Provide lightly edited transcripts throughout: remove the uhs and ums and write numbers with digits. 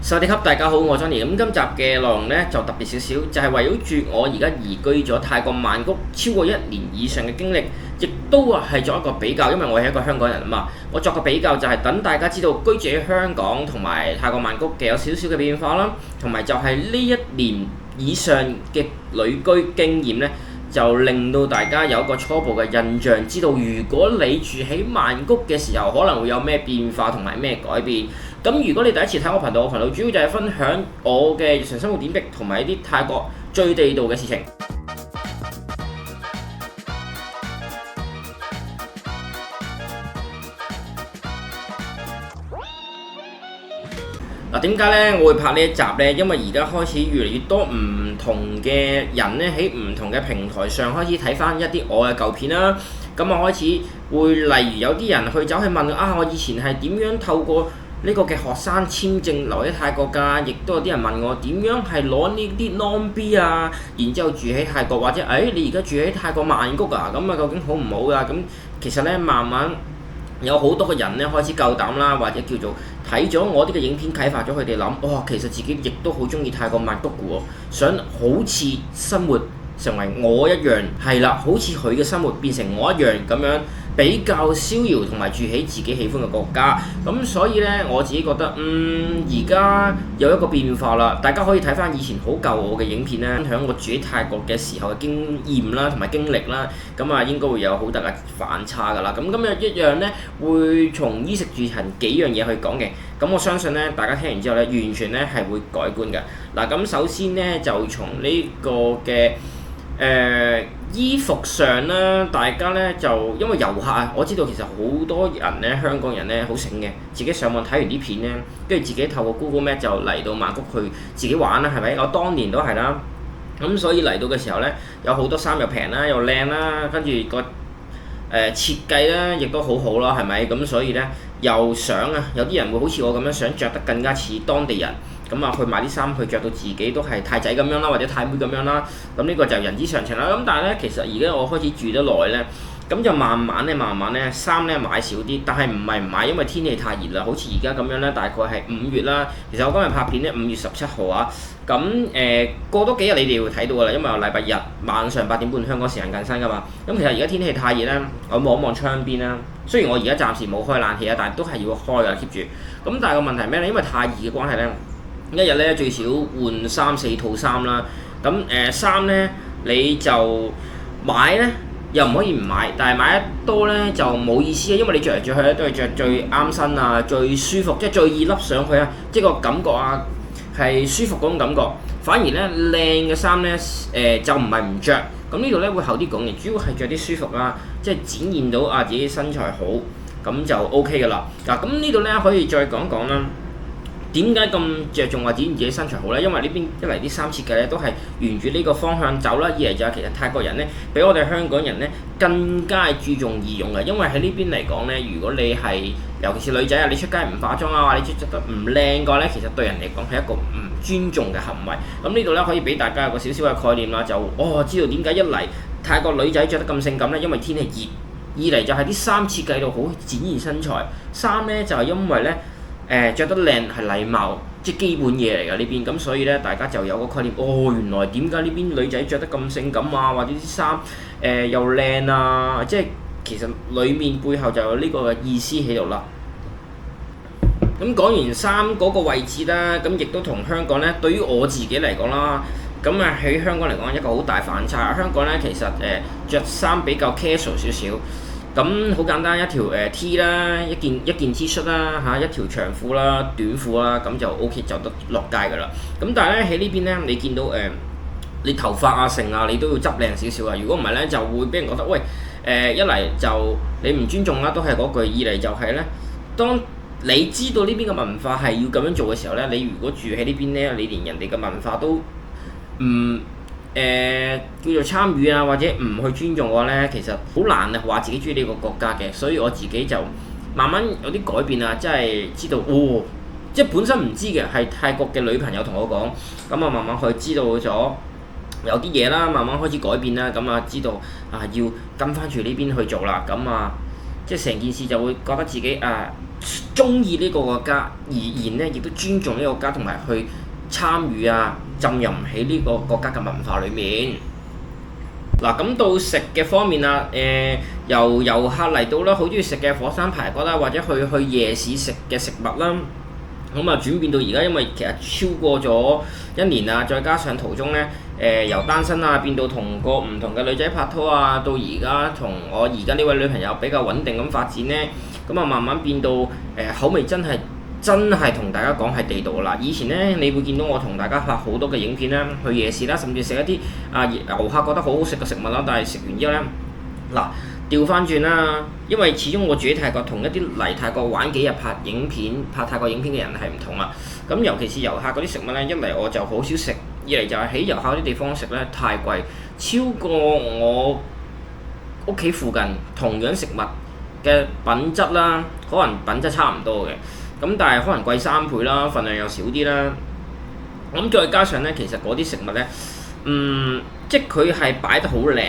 สวัสดีครับ，大家好，我係 Johnny。咁今集嘅內容呢就特別少少，就係圍繞住我而家移居咗泰國曼谷超過1年以上嘅經歷，亦都係作一個比較，因為我係一個香港人啊嘛。我作個比較就係等大家知道居住喺香港同埋泰國曼谷嘅有少少嘅變化啦，同埋就係呢1年以上嘅旅居經驗呢，就令到大家有一個初步嘅印象，知道如果你住喺曼谷嘅時候，可能會有咩變化同埋咩改變。咁如果你第一次睇我頻道，我頻道主要就係分享我嘅日常生活點滴同埋一啲泰國最地道嘅事情。點解呢？我會拍呢一集呢？因為而家開始越嚟越多唔同嘅人呢，喺唔同嘅平台上開始睇翻一啲我嘅舊片啦。咁我開始會例如有啲人走去問啊，我以前係點樣透過呢個嘅學生簽證留喺泰國㗎？亦都有啲人問我點樣係攞呢啲 non B 啊，然之後住喺泰國，或者你而家住喺泰國曼谷啊，咁究竟好唔好㗎？咁其實呢，慢慢有好多個人呢開始夠膽啦，或者叫做睇咗我啲嘅影片啟發咗佢哋諗，其實自己亦都好中意泰國曼谷嘅喎，想好似生活成為我一樣，係啦，好似佢嘅生活變成我一樣咁樣，比較逍遙同埋住喺自己喜歡嘅國家。咁所以呢，我自己覺得而家有一個變化啦，大家可以睇翻以前好舊我嘅影片咧，分享我住喺泰國嘅時候嘅經驗啦同埋經歷啦，咁應該會有好大嘅反差㗎啦。咁今日一樣呢，會從衣食住行幾樣嘢去講嘅，咁我相信呢，大家聽完之後呢，完全呢係會改觀嘅。嗱，咁首先呢，就從呢個嘅衣服上啦，大家呢就因為遊客啊，我知道其實好多人呢，香港人呢好醒嘅，自己上網睇完啲片呢，跟住自己透過 Google Map 就嚟到曼谷去自己玩啦，係咪？我當年都係啦，咁所以嚟到嘅時候呢，有好多衫又平啦，又靚啦，跟住個設計啦，亦都好好啦，係咪？咁所以呢，又想有啲人會好似我咁樣想着得更加似當地人。咁去買啲衫去着到自己都係泰仔咁樣啦，或者泰妹咁樣啦。咁呢個就人之常情啦。咁但係呢，其實而家我開始住得耐呢，咁就慢慢呢，衫呢買少啲。但係唔係唔買，因為天氣太熱啦。好似而家咁樣呢，大概係5月啦。其實我今日拍片呢，5月17號啊。咁過多幾日你哋會睇到㗎啦，因為我禮拜日晚上8點半香港時間更新㗎嘛。咁其實而家天氣太熱呢，我望一望窗邊啦。雖然我而家暫時冇開冷氣啊，但係都係要開㗎 keep 住。咁但係個問題係咩呢？因為太熱嘅關係呢。一日咧最少換3-4套衫啦，咁衫咧你就買咧又唔可以唔買，但係買得多咧就冇意思啊，因為你着嚟着去咧都係着最啱身啊、最舒服，即係最易笠上去啊，即係個感覺係舒服嗰種感覺。反而咧靚嘅衫咧就唔係唔着，咁呢度咧會後啲講嘅，主要係着啲舒服啦，即係展現到自己身材好，咁就 OK 噶啦。嗱，咁呢度咧可以再講講啦。點解咁着重話展現自己身材好呢？因為呢邊一嚟啲衫設計咧都係沿住呢個方向走啦，二嚟就係其實泰國人呢，比我哋香港人呢更加注重儀容嘅。因為喺呢邊嚟講呢，如果你係尤其是女仔你出街唔化妝或者着得唔靚嘅話呢，其實對人嚟講係一個唔尊重嘅行為。咁呢度呢，可以俾大家有個少少嘅概念啦，就知道點解一嚟泰國女仔着得咁性感呢？因為天氣熱，二嚟就係啲衫設計到好展現身材。衫呢就係因為呢。着得靚係禮貌，即係基本嘢嚟㗎呢邊，咁所以咧大家就有個概念，原來點解呢邊女仔着得咁性感啊，或者啲衫又靚啊，即係其實裡面背後就有呢個意思喺度啦。咁講完衫嗰個位置啦，咁亦都同香港咧，對於我自己嚟講啦，咁喺香港嚟講一個好大反差。香港咧其實着衫比較 casual 少少。咁好簡單，一條T 啦，一件 T 恤啦一條長褲啦、短褲啦，咁就 OK 就得落街㗎啦。咁但係咧喺呢邊咧，你見到你頭髮成你都要執靚少少啊。如果唔係咧，就會俾人覺得喂一嚟就你唔尊重啦，都係嗰句；二嚟就係咧，當你知道呢邊嘅文化係要咁樣做嘅時候咧，你如果住喺呢邊咧，你連人哋嘅文化都唔叫做參與或者唔去尊重嘅話呢，其實好難話自己中意呢個國家嘅。所以我自己就慢慢有啲改變即係知道即係本身唔知嘅，係泰國嘅女朋友同我講，咁慢慢去知道咗有啲嘢啦，慢慢開始改變啦，咁知道要跟翻住呢邊去做啦，咁即係成件事就會覺得自己中意呢個國家而言呢，亦都尊重呢個國家，同埋去參與啊，浸入唔起呢個國家嘅文化裡面。嗱，咁到食嘅方面啦，由遊客嚟到啦，好中意食嘅火山排骨啦，或者去夜市食嘅食物啦，咁啊轉變到而家，因為其實超過咗1年啦，再加上途中呢，由單身啊變到同個唔同嘅女仔拍拖啊，到而家同我而家呢位女朋友比較穩定咁發展呢，咁啊慢慢變到口味真係同大家講係地道啦！以前呢，你會見到我同大家拍好多嘅影片啦，去夜市啦，甚至食一啲遊客覺得好好食嘅食物啦，但係食完之後呢，嗱調翻轉啦，因為始終我住喺泰國，同一啲嚟泰國玩幾日拍泰國影片嘅人係唔同啦。咁尤其是遊客嗰啲食物呢，一嚟我就好少食，二嚟就係喺遊客嗰啲地方食呢太貴，超過我屋企附近同樣食物嘅品質啦，可能品質差唔多嘅。咁但係可能貴3倍啦，份量又少啲啦。咁再加上呢，其實嗰啲食物呢，即係佢係擺得好靚，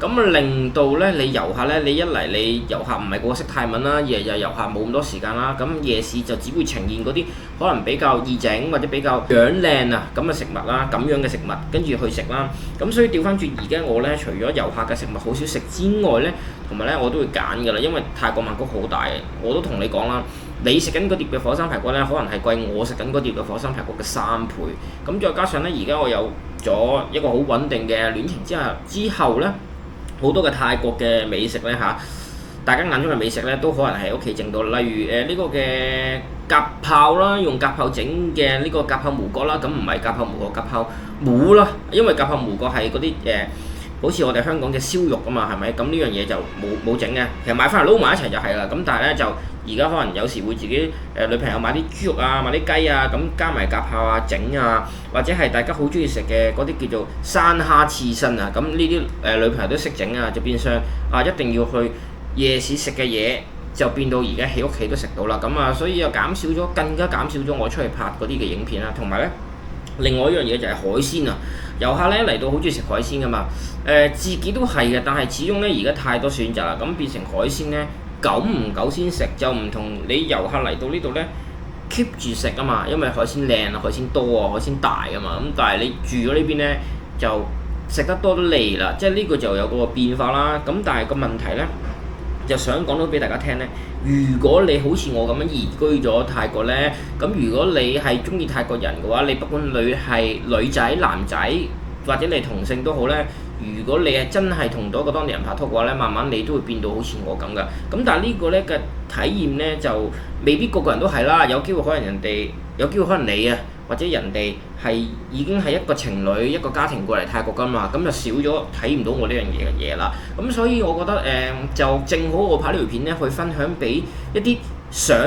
咁令到呢你遊客呢，你一嚟你遊客唔係個個識泰文啦，二嚟就遊客冇咁多時間啦。咁夜市就只會呈現嗰啲可能比較易整或者比較樣靚啊咁嘅食物啦，咁樣嘅食物跟住去食啦。咁所以調翻轉而家我呢，除咗遊客嘅食物好少食之外呢，同埋呢我都會揀㗎啦，因為泰國曼谷好大嘅，我都同你講啦。你食緊嗰碟嘅火山排骨呢，可能係貴我食緊嗰碟嘅火山排骨嘅3倍。咁再加上呢，而家我有咗一個好穩定嘅戀情之後呢，好多嘅泰國嘅美食呢，大家眼中嘅美食呢，都可能喺屋企整到。例如呢個嘅甲泡啦，用甲泡整嘅呢個甲泡無角啦，咁唔係甲泡無角，甲泡母啦，因為甲泡無角係嗰啲好似我哋香港嘅燒肉啊嘛，係咪？咁呢樣嘢就冇整嘅，其實買翻嚟撈埋一齊就係啦。咁但係呢，就而家可能有時會自己女朋友買啲豬肉啊，買啲雞啊，咁加埋甲泡啊整啊，或者係大家好中意食嘅嗰啲叫做山蝦刺身啊，咁呢啲女朋友都識整啊，就變相一定要去夜市食嘅嘢，就變到而家喺屋企都食到啦。咁所以又更加減少咗我出去拍嗰啲嘅影片啦。同埋呢，另外一樣嘢就係海鮮啊，遊客呢嚟到好中意食海鮮噶嘛，自己都係嘅，但係始終呢，而家太多選擇啦，咁變成海鮮呢，久唔久先食，就唔同你遊客嚟到呢度呢 keep 住食啊嘛，因為海鮮靚啊，海鮮多啊，海鮮大啊嘛。咁但係你住咗呢邊呢，就食得多都膩啦，即係呢個就有個變化啦。咁但係個問題呢，就想講到俾大家聽呢，如果你好似我咁樣移居咗泰國呢，咁如果你係中意泰國人嘅話，你不管你係女仔男仔或者你同性都好呢，如果你係真係同到一個當地人拍拖嘅話呢，慢慢你都會變到好似我咁噶。咁但係呢個呢嘅體驗呢，就未必個個人都係啦，有機會可能你啊，或者人哋係已經係一個情侶一個家庭過嚟泰國噶嘛，咁就少咗睇唔到我呢樣嘢啦。咁所以我覺得就正好我拍呢條片呢，去分享俾一啲想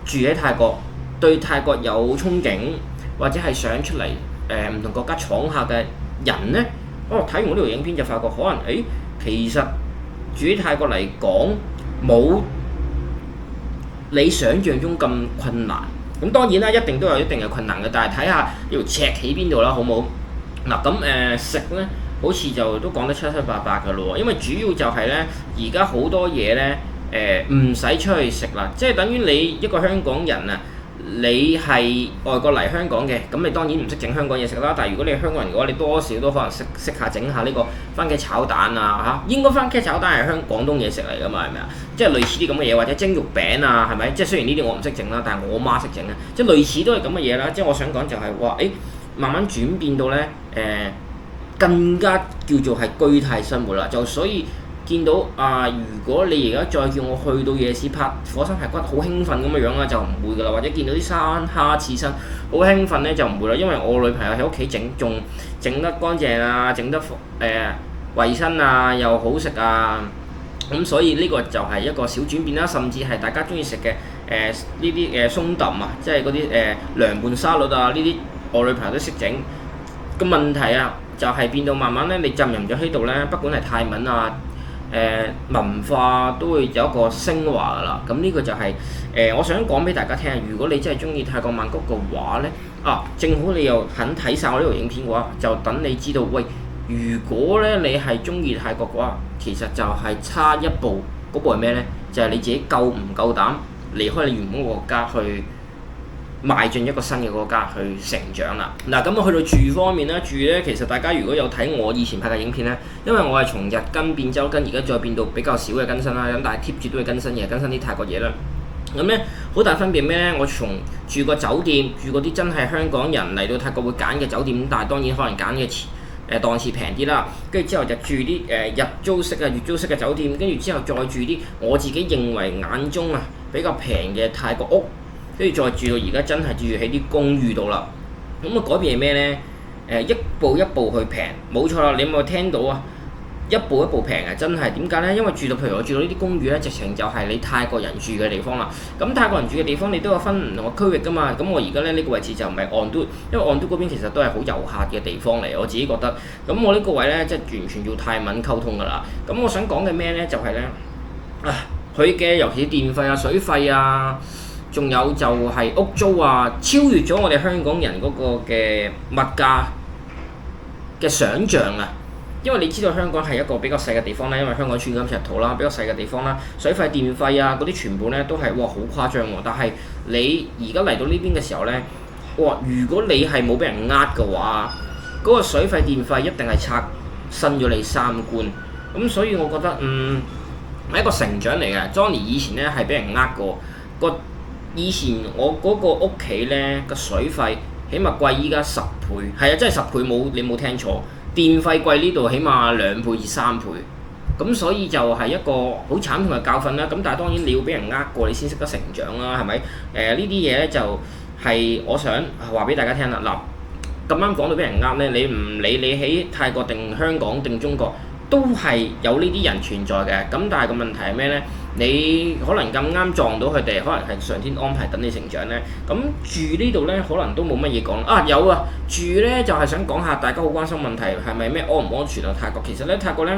住喺泰國，對泰國有憧憬，或者係想出嚟唔同國家闖下嘅人呢。睇完我呢條影片就發覺可能其實住喺泰國嚟講冇你想象中咁困難。咁當然啦，一定都有一定嘅困難嘅，但係睇下呢條尺喺邊度啦，好冇？嗱咁食呢，好似就都講得七七八八㗎咯喎，因為主要就係呢，而家好多嘢呢，唔使出去食啦，即係等於你一個香港人啊。你係外國嚟香港嘅，咁你當然唔識整香港嘢食啦。但係如果你係香港人嘅話，你多少都可能識下整下呢個番茄炒蛋啊嚇。應該番茄炒蛋係廣東嘢食嚟㗎嘛，係咪啊？即係類似啲咁嘅嘢，或者蒸肉餅啊，係咪？即係雖然呢啲我唔識整啦，但係我媽識整啊。即係類似都係咁嘅嘢啦。即係我想講就係話，慢慢轉變到呢，更加叫做係居泰生活啦。就所以。見到如果你而家再叫我去到夜市拍火山排骨，好興奮咁嘅樣啦，就唔會噶啦。或者見到啲山蝦刺身，好興奮呢，就唔會啦。因為我女朋友喺屋企整，仲整得乾淨啊，整得衞生啊，又好食啊。咁所以呢個就係一個小轉變啦，甚至係大家中意食嘅呢啲鬆揼啊，即係嗰啲涼拌沙律啊，呢啲我女朋友都識整。個問題啊，就係變到慢慢呢，你浸入咗喺度呢，不管係泰文啊。文化都會有一個升華㗎啦，咁呢個就係我想講俾大家聽。如果你真係中意泰國曼谷嘅話呢，正好你又肯睇晒我呢條影片嘅話，就等你知道，喂，如果呢你係中意泰國嘅話，其實就係差一步，嗰步係咩呢？就係你自己夠唔夠膽離開你原本個國家去邁進一個新嘅國家去成長啦。嗱，咁去到住方面咧，住咧其實大家如果有睇我以前拍嘅影片咧，因為我係從日更變周更，而家再變到比較少嘅更新啦，咁但係 keep 住都會更新嘢，更新啲泰國嘢啦。咁咧好大分別咩咧？我從住個酒店，住嗰啲真係香港人嚟到泰國會揀嘅酒店，但係當然可能揀嘅檔次平啲啦。跟住之後就住啲日租式啊、月租式嘅酒店，跟住之後再住啲我自己認為眼中啊比較平嘅泰國屋，跟住再住到而家真係住喺啲公寓度啦。咁啊改變係咩咧？一步一步去平，冇錯啦！你有冇聽到啊？一步一步平啊！真係點解呢？因為住到譬如我住到呢啲公寓咧，直情就係你泰國人住嘅地方啦。咁泰國人住嘅地方，你都有分唔同嘅區域噶嘛。咁我而家咧呢個位置就唔係昂都，因為昂都嗰邊其實都係好遊客嘅地方嚟。我自己覺得，咁我呢個位咧即係完全要泰文溝通噶啦。咁我想講嘅咩呢？就係呢，佢嘅尤其是電費啊、水費啊，仲有就係屋租啊，超越咗我哋香港人嗰個嘅物價嘅想像啊！因為你知道香港係一個比較細嘅地方啦，因為香港寸金尺土啦，比較細嘅地方啦，水費電費啊嗰啲全部咧都係哇好誇張喎。但係你而家嚟到呢邊嘅時候咧，哇！如果你係冇俾人呃嘅話，嗰個水費電費一定係刷新咗你三觀。咁所以我覺得係一個成長嚟嘅。Johnny 以前咧係俾人呃過，以前我嗰個屋企咧個水費起碼貴依家10倍，係啊，真係10倍，你冇聽錯。電費貴呢度起碼2倍至3倍，咁所以就係一個好慘痛嘅教訓啦。咁但係當然你要俾人呃過，你先識得成長啦，係咪？呢啲嘢咧就係我想話俾大家聽啦。嗱，咁啱講到俾人呃咧，你唔理你喺泰國定香港定中國，都係有呢啲人存在嘅。咁但係個問題係咩咧？你可能咁啱撞到佢哋，可能係上天安排等你成長咧。咁住呢度咧，可能都冇乜嘢講啊。有啊，住咧就係想講下大家好關心問題係咪咩安唔安全啊？泰國其實咧，泰國咧，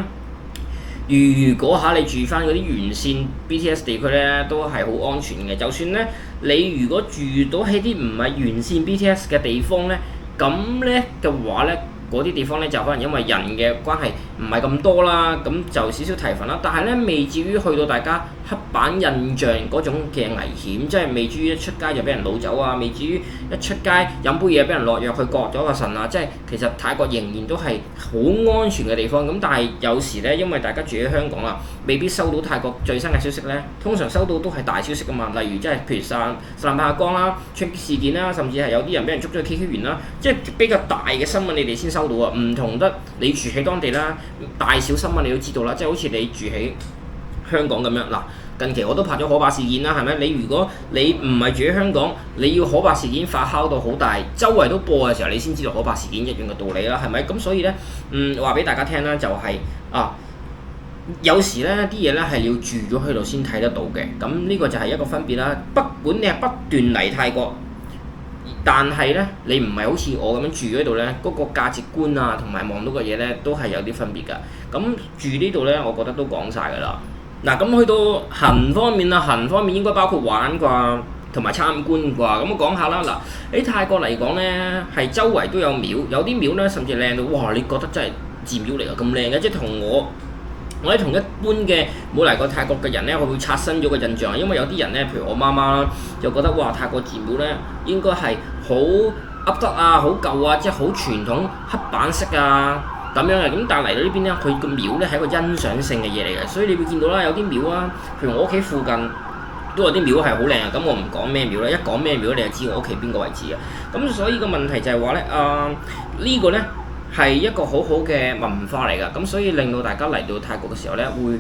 如果你住翻嗰啲沿線 BTS 地區咧，都係好安全嘅。就算咧你如果住到喺啲唔係沿線 BTS 嘅地方咧，咁咧嘅話咧，嗰啲地方咧就可能因為人嘅關係唔係咁多啦，咁就少少提防啦。但係咧未至於去到大家刻板印象嗰種嘅危險，即係未至於一出街就俾人擄走啊，未至於一出街飲杯嘢俾人落藥去割咗個腎啊。即係其實泰國仍然都係好安全嘅地方。咁但係有時咧，因為大家住喺香港啊，未必收到泰國最新嘅消息咧。通常收到都係大消息㗎嘛，例如即係譬如薩蘭帕江啦、槍擊事件啦，甚至係有啲人俾人捉咗去 KK 園啦，即係比較大嘅新聞你哋先收到啊。唔同得你住喺當地啦，大小新聞你都知道啦。即係好似你住喺香港咁樣嗱，近期我都拍咗可怕事件啦，係咪？如果你唔係住喺香港，你要可怕事件發酵到好大，周圍都播嘅時候，你先知道可怕事件一樣嘅道理啦，係咪？咁所以咧，話俾大家聽啦，就係有時咧啲嘢咧係要住咗喺度先睇得到嘅。咁呢個就係一個分別啦。不管你係不斷嚟泰國，但係咧你唔係好似我咁樣住喺度咧，嗰個價值觀啊同埋望到嘅嘢咧都係有啲分別㗎。咁住呢度咧，我覺得都講晒㗎啦。嗱，咁去到行方面啦，行方面應該包括玩啩同埋參觀啩。咁我講下啦。嗱，喺泰國嚟講咧，係周圍都有廟，有啲廟咧甚至靚到哇！你覺得真係寺廟嚟㗎，咁靚嘅，即係同我喺同一般嘅冇嚟過泰國嘅人咧，我會刷新咗個印象。因為有啲人咧，譬如我媽媽啦，就覺得哇，泰國寺廟咧應該係好噏得啊，好舊啊，即係好傳統黑板式啊咁樣嘅。咁但係嚟到呢邊咧，佢個廟咧係一個欣賞性嘅嘢嚟嘅，所以你會見到啦，有啲廟啊，譬如我屋企附近都有啲廟係好靚啊。咁我唔講咩廟啦，一講咩廟你就知我屋企邊個位置嘅。咁所以個問題就係話咧，呢個咧係一個好好嘅文化嚟㗎。咁所以令到大家嚟到泰國嘅時候咧，會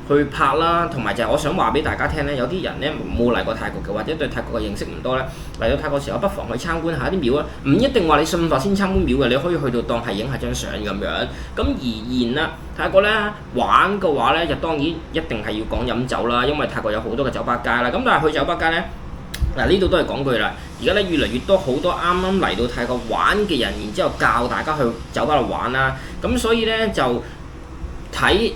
去拍啦，同埋就係我想話俾大家聽咧，有啲人咧冇嚟過泰國嘅，或者對泰國嘅認識唔多咧，嚟到泰國嘅時候不妨去參觀下啲廟啊。唔一定話你信佛先參觀廟嘅，你可以去到當係影下張相咁樣。咁而言啦，泰國咧玩嘅話咧，就當然一定係要講飲酒啦，因為泰國有好多嘅酒吧街啦。咁但係去酒吧街咧，嗱呢度都係講句啦，而家咧越嚟越多好多啱啱嚟到泰國玩嘅人，然之後教大家去酒吧度玩啦。咁所以咧就睇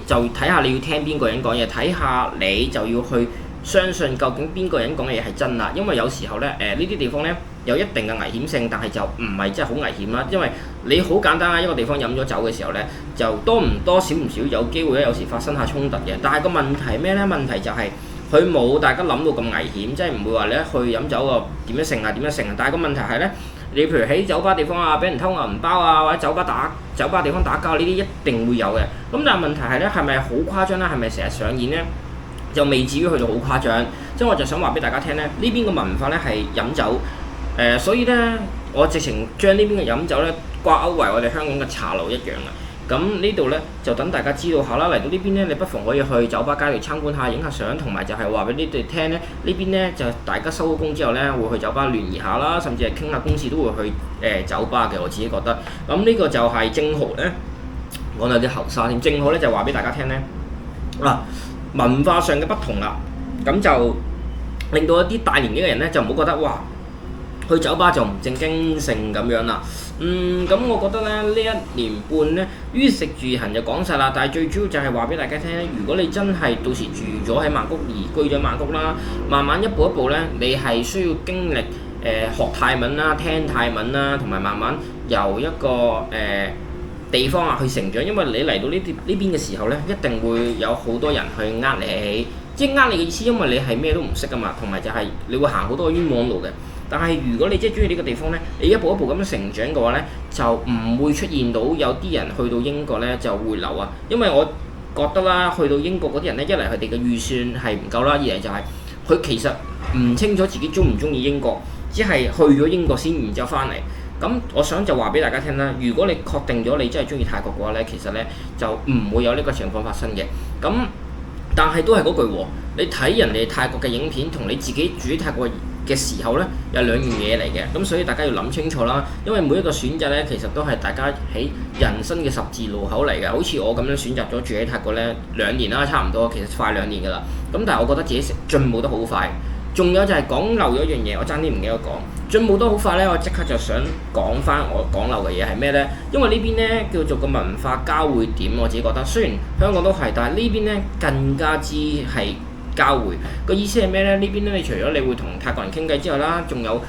下你要聽邊個人講嘢，睇下你就要去相信究竟邊個人講嘅嘢係真啦。因為有時候咧，呢啲地方咧有一定嘅危險性，但係就唔係真係好危險啦。因為你好簡單啦，一個地方飲咗酒嘅時候咧，就多唔多少唔少有機會咧，有時發生下衝突嘅。但係個問題係咩咧？問題就係佢冇大家諗到咁危險，即係唔會話你一去飲酒啊點樣成啊點樣成啊。但係個問題係咧，你譬如喺酒吧地方啊，俾人偷銀包啊，或者酒吧地方打交呢啲一定會有嘅。咁但係問題係咧，係咪好誇張咧？係咪成日上演咧？就未至於去到好誇張。即係我就想話俾大家聽咧，呢邊嘅文化咧係飲酒。所以咧，我直情將呢邊嘅飲酒咧掛鈎為我哋香港嘅茶樓一樣啦。咁呢度咧就等大家知道下啦。嚟到呢邊咧，你不妨可以去酒吧街度參觀下、影下相，同埋就係話俾你哋聽咧，呢邊咧就大家收咗工之後咧，會去酒吧聯誼下啦，甚至係傾下公事都會去酒吧嘅。我自己覺得，咁呢個就係正好咧，講到啲後生添，正好咧就話俾大家聽咧，文化上嘅不同啦，咁就令到一啲大年紀嘅人咧就唔好覺得哇，去酒吧就唔正經性咁樣啦。咁我覺得咧呢一年半咧，於食住行就講晒啦。但係最主要就係話俾大家聽咧，如果你真係到時住咗喺曼谷，移居咗曼谷啦，慢慢一步一步咧，你係需要經歷學泰文啦、聽泰文啦，同埋慢慢由一個地方啊去成長。因為你嚟到呢邊嘅時候咧，一定會有好多人去呃你，即係呃你嘅意思，因為你係咩都唔識噶嘛，同埋就係你會行好多冤枉路嘅。但係如果你真係中意呢個地方呢，你一步一步咁樣成長嘅話呢，就唔會出現到有啲人去到英國呢就回流啊。因為我覺得啦，去到英國嗰啲人呢，一嚟佢哋嘅預算係唔夠啦，二嚟就係佢其實唔清楚自己中唔中意英國，只係去咗英國先，然之後翻嚟。咁我想就話俾大家聽啦，如果你確定咗你真係中意泰國嘅話呢，其實呢就唔會有呢個情況發生嘅。咁但係都係嗰句喎，你睇人哋泰國嘅影片同你自己住喺泰國嘅時候呢，有兩樣嘢嚟嘅。咁所以大家要諗清楚啦，因為每一個選擇呢，其實都係大家喺人生嘅十字路口嚟嘅。好似我咁樣選擇咗住喺泰國呢2年啦，差唔多，其實快2年㗎啦。咁但係我覺得自己進步得好快。仲有就係講漏咗一樣嘢，我爭啲唔記得講。進步得好快呢，我即刻就想講翻我講漏嘅嘢係咩呢？因為呢邊呢叫做個文化交匯點，我自己覺得雖然香港都係，但係呢邊呢更加之係交匯。個意思係咩呢？呢邊呢，你除咗你會同泰國人傾偈之外啦，仲有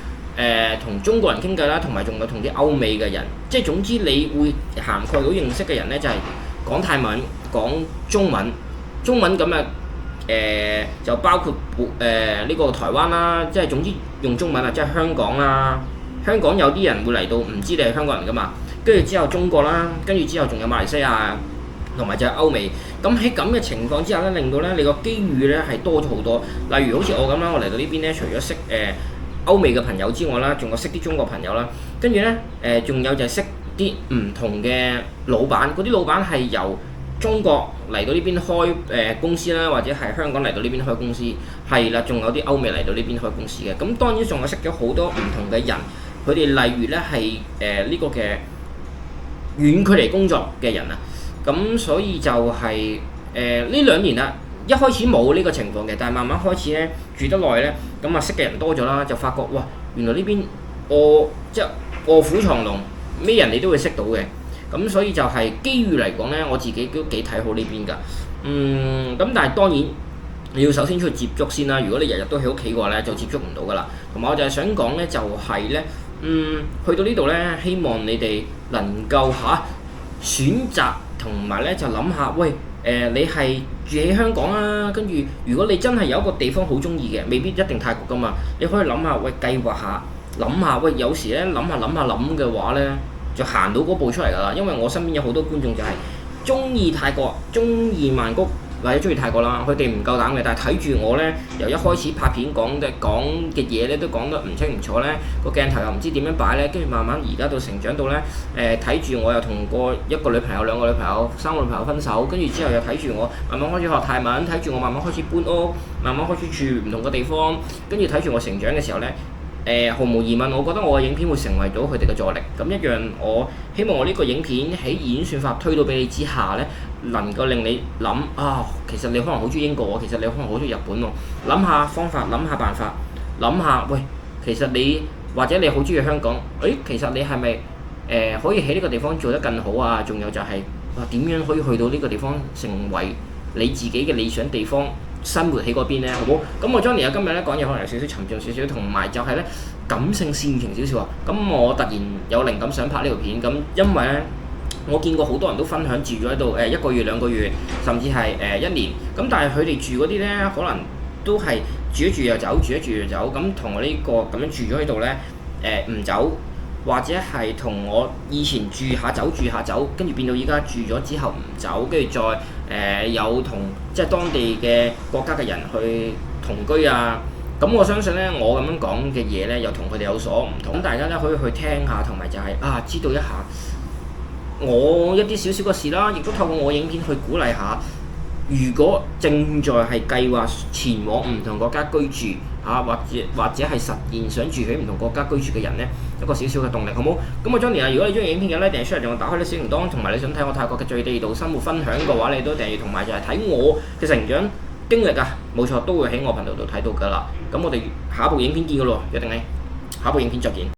同中國人傾偈啦，同埋仲有同啲歐美嘅人，即係總之你會涵蓋到認識嘅人呢，就係講泰文、講中文咁啊。就包括呢個台灣啦，即係總之用中文啊，即係香港啦。香港有啲人會嚟到唔知你係香港人噶嘛，跟住之後中國啦，跟住之後仲有馬來西亞同埋就係歐美。咁喺咁嘅情況之下咧，令到咧你個機遇咧係多咗好多。例如好似我咁啦，我嚟到呢邊咧，除咗識歐美嘅朋友之外啦，仲有識啲中國朋友啦，跟住咧仲有就係識啲唔同嘅老闆，嗰啲老闆係由中國嚟到呢邊開公司啦，或者係香港嚟到呢邊開公司，係啦，仲有啲歐美嚟到呢邊開公司嘅。咁當然仲有識咗好多唔同嘅人，佢哋例如咧係呢個嘅遠距離工作嘅人啊。咁所以就係呢2年啦，一開始冇呢個情況嘅，但係慢慢開始咧住得耐咧，咁啊識嘅人多咗啦，就發覺哇，原來呢邊即係臥虎藏龍，咩人你都會識到嘅。咁所以就係機遇嚟講咧，我自己都幾睇好呢邊㗎。咁但係當然你要首先出去接觸先啦。如果你日日都喺屋企嘅話咧，就接觸唔到㗎啦。同埋我就係想講咧，就係咧，去到呢度咧，希望你哋能夠選擇同埋咧就諗下，喂你係住喺香港啊，跟住如果你真係有一個地方好中意嘅，未必一定泰國㗎嘛，你可以諗下，喂計劃下，諗下，喂有時咧諗嘅話咧，就行到嗰步出嚟㗎啦。因為我身邊有好多觀眾就係中意泰國、中意曼谷或者中意泰國啦，佢哋唔夠膽嘅，但係睇住我咧，由一開始拍片講嘅嘢咧，都講得唔清唔楚咧，個鏡頭又唔知點樣擺咧，跟住慢慢而家到成長到咧，睇住我又同過一個女朋友、2個女朋友、3個女朋友分手，跟住之後又睇住我慢慢開始學泰文，睇住我慢慢開始搬屋，慢慢開始住唔同嘅地方，跟住睇住我成長嘅時候咧。毫無疑問，我覺得我嘅影片會成為到佢哋嘅助力。咁一樣，我希望我呢個影片喺演算法推到俾你之下呢，能夠令你諗其實你可能好中意英國喎，其實你可能好中意日本喎。諗下方法，諗下辦法，諗下喂，其實你或者你好中意香港，其實你係咪可以喺呢個地方做得更好啊？仲有就係點樣可以去到呢個地方成為你自己嘅理想地方？生活喺嗰邊咧，好唔好？咁我 Johnny 今日咧講嘢可能有少少沉重少少，同埋就係咧感性煽情少少啊。咁我突然有靈感想拍呢條片，咁因為咧我見過好多人都分享住咗喺度1個月、2個月，甚至係1年。咁但係佢哋住嗰啲咧，可能都係住一住又走，住一住又走，咁同我呢個咁樣住咗喺度呢，唔走，或者係同我以前住下走，跟住變到依家住咗之後唔走，跟住再有同即係當地嘅國家嘅人去同居啊。咁我相信咧，我咁樣講嘅嘢咧，又同佢哋有所唔同。咁大家咧可以去聽下，同埋就係知道一下我一啲少少嘅事啦，亦都透過我影片去鼓勵下，如果正在係計劃前往唔同國家居住或者係實現想住喺唔同國家居住嘅人咧，一個少少嘅動力，好冇？咁我 Johnny 啊，如果你中意影片嘅咧，訂閱出嚟，仲打開啲小鈴鐺，同埋你想睇我泰國嘅最地道生活分享嘅話，你都訂閱，同埋就係睇我嘅成長經歷啊，冇錯，都會喺我頻道度睇到㗎啦。咁我哋下一部影片見㗎咯，約定你下一部影片再見。